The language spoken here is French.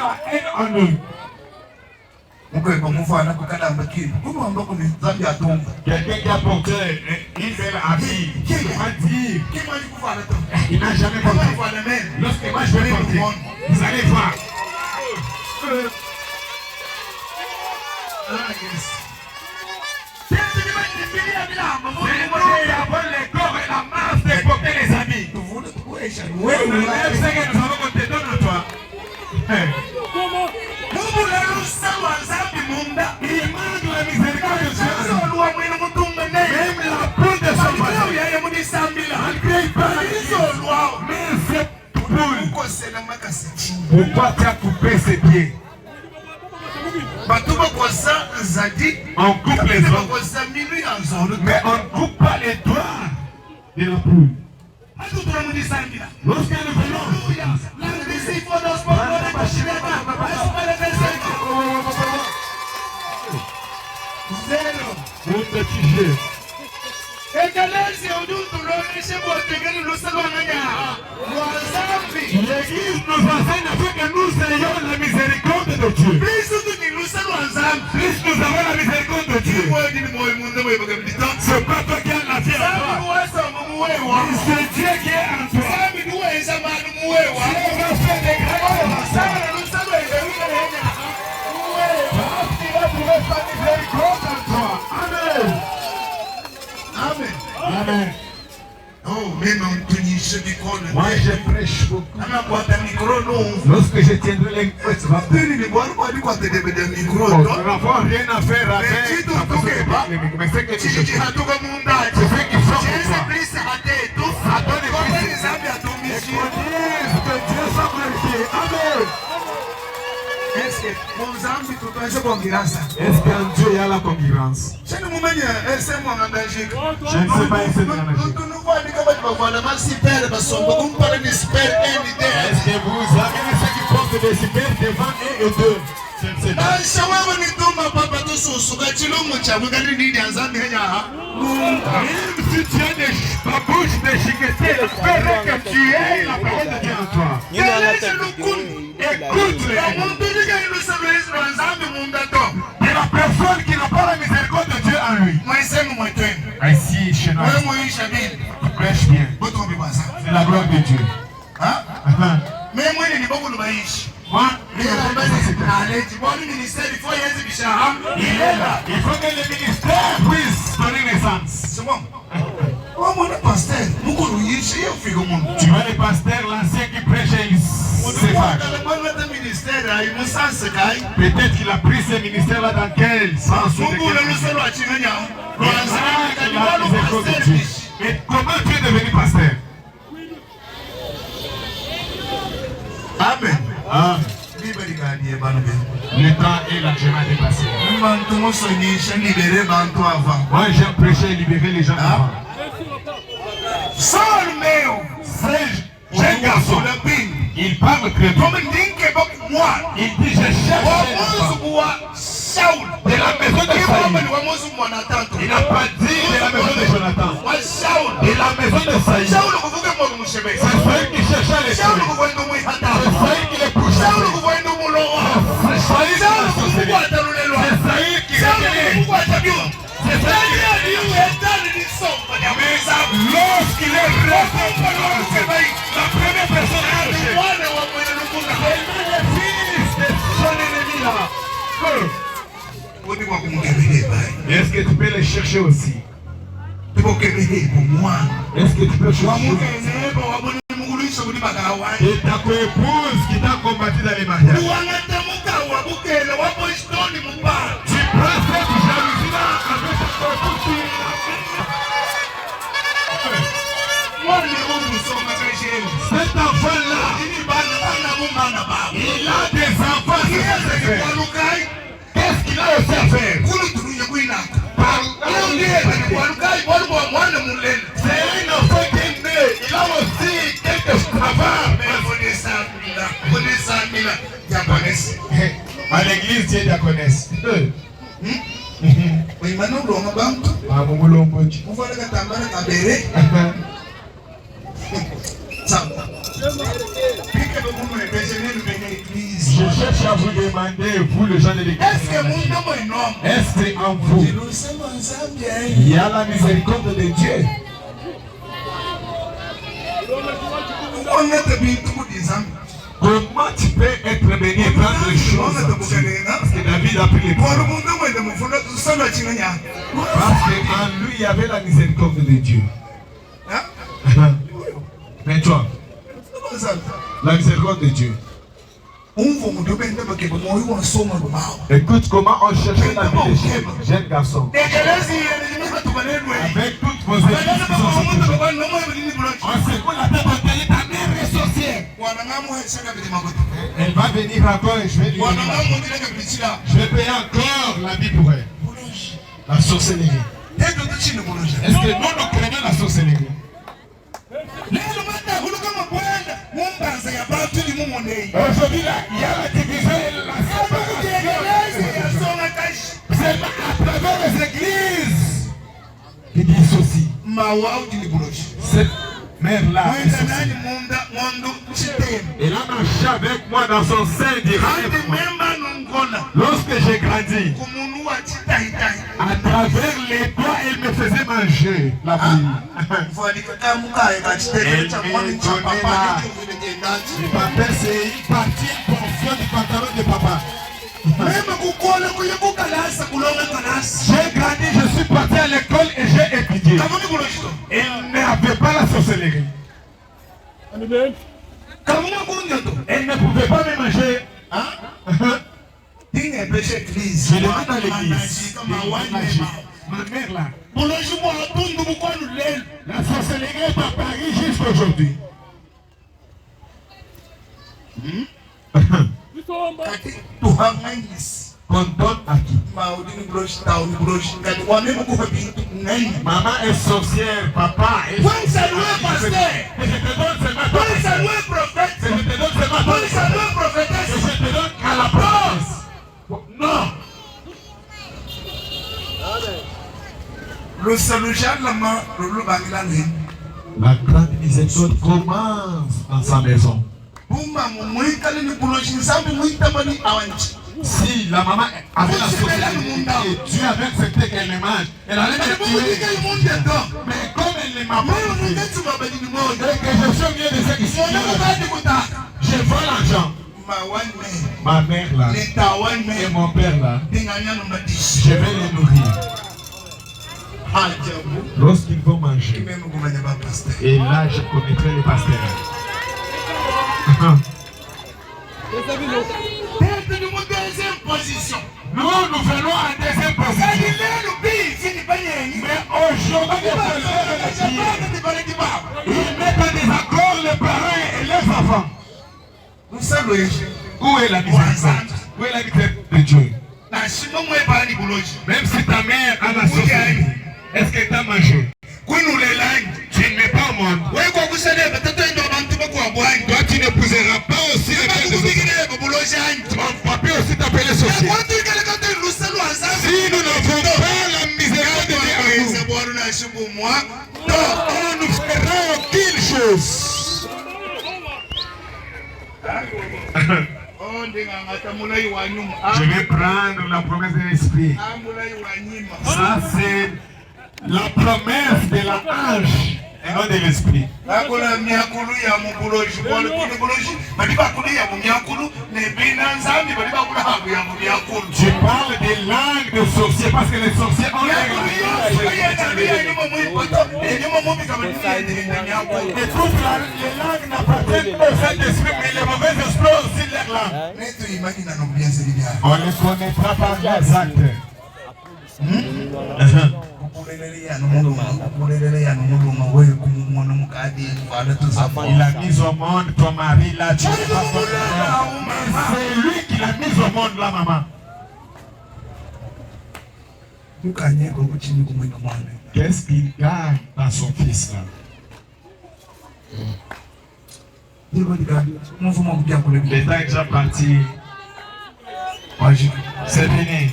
la haine en eux. Quelqu'un qui a porté une belle habit, il n'a jamais porté. Lorsque moi je vais porter, vous allez voir. C'est avant les corps et la masse de porter les habits. Oui, c'est que nous avons monté dans toi. Il manque la miséricorde de Dieu. Même la poule de son mais c'est poule. Pourquoi tu as coupé ses pieds? On coupe les autres, mais on ne coupe pas les doigts de la poule. Lorsque nous venons, l'église nous enseigne afin que nous ayons la miséricorde de Dieu. Plus nous avons la miséricorde de Dieu. C'est pas toi qui as la vie en toi. C'est Dieu qui est en toi. Si on va faire des grands Amen. Amen. Oh, même ce micro. Moi je prêche beaucoup. Lorsque je tiendrai les nous n'avons rien à faire avec mais c'est que tu fais qu'ils sont est-ce qu'en Dieu il y a la concurrence? Je ne sais pas ici en Belgique. Est-ce que vous avez ceux qui portent des super devant un et deux? Je ne sais pas. Même si tu as ta bouche déchiquetée, espère que tu aies la parole de Dieu en toi. Écoute-les. Et la personne qui n'a pas la miséricorde de Dieu en lui. Ici, chez nous, tu prêches bien. C'est la gloire de Dieu. Moi, il est là. Il faut que le ministère puisse donner naissance. Tu vois les pasteurs, l'ancien qui prêchait, c'est pas. Peut-être qu'il a pris ce ministère-là dans quel sens? Mais comment tu es devenu pasteur? Amen. Ah. Le temps est largement dépassé. Moi j'ai prêché et libéré les gens avant. Jeune garçon, il parle très bien. Il dit je cherche de la maison de Saïd. Il n'a pas dit de la maison de Jonathan. De la maison de Saïd. C'est Saïd qui cherchait les choses. C'est Saïd qui les poussait. C'est Saïd qui retenait. C'est Saïd lorsqu'il est resté la première personne à chercher. C'est le fils de son ennemi là. Est-ce que tu peux les chercher aussi? Est-ce que tu peux chercher et ta co-épouse qui t'a combattu dans les mariages? Tu prends cette jalousie là avec ta co-épouse. Cet enfant là, il a des enfants. Qu'est-ce qu'il a aussi à faire? C'est un enfant qui est né. Il a aussi quelques travaux. À l'église, Dieu diaconesse. Je cherche à vous demander, vous les gens de l'église, est-ce qu'en vous, il y a la miséricorde de Dieu? Comment tu peux être béni et prendre les choses? Parce que David a pris les paroles. Parce qu'en lui, il y avait la miséricorde de Dieu. Mais toi, la miséricorde de Dieu. Écoute comment on cherchait la vie des jeunes garçons. Avec toutes vos églises qui sont sorties. On secoue la tête en télé, ta mère est sorcière. Elle va venir encore et je vais lui donner. Je vais payer encore la vie pour elle. La sorcellerie. Est-ce que nous craignons la sorcellerie? Aujourd'hui, il y a la division et la séparation. C'est à travers les églises qui dissocient. Cette mère-là, elle a marché avec moi dans son sein direct. Lorsque j'ai grandi, à travers les doigts, elle me faisait manger la bouillie. Elle me donnait là. Le papa, c'est une partie importante du pantalon de papa. J'ai grandi, je suis parti à l'école et j'ai étudié. Elle n'avait pas la sorcellerie. Elle ne pouvait pas me manger. Je demande à l'église. Ma mère là. La sorcellerie est à Paris jusqu'aujourd'hui. Qu'on donne à qui? Maman est sorcière, papa est sorcière. Et je te donne seulement je te donne seulement et je te donne à la prophétesse. Non. La grande miséricorde commence dans sa maison. Si la maman avait la sorcellerie et Dieu avait accepté qu'elle le mange, elle allait me tuer. Mais comme elle ne m'a pas tué, et que je suis mieux de ceux qui sont je vends l'argent. Ma mère là et mon père là, je vais les nourrir. Lorsqu'ils vont manger, et là je connaîtrai les pasteurs. Nous venons en deuxième position. Mais aujourd'hui, ils mettent en désaccord les parents et les enfants. Où est la miséricorde? Où est la miséricorde de Dieu? Même si ta mère a la sorcellerie, est-ce qu'elle t'a mangé? Tu n'es pas au monde. Toi, tu n'épouseras pas aussi les pères des autres. Ton papa aussi t'appelait sorcier. Si nous n'avons pas la miséricorde de Dieu, on ne fera aucune chose. Je vais prendre la promesse de l'esprit. Ça, c'est la promesse de la hanche et non de l'esprit. Tu parles des langues de sorciers parce que les sorciers ont et toutes les langues n'appartiennent pas au Saint-Esprit, mais les mauvais esprits ont aussi leurs langues. On les connaîtra par leurs actes. Il a mis au monde ton mari là, tu n'es pas ton mari. C'est lui qui l'a mis au monde là, maman. Qu'est-ce qu'il gagne dans son fils là? Le temps est déjà parti. C'est fini.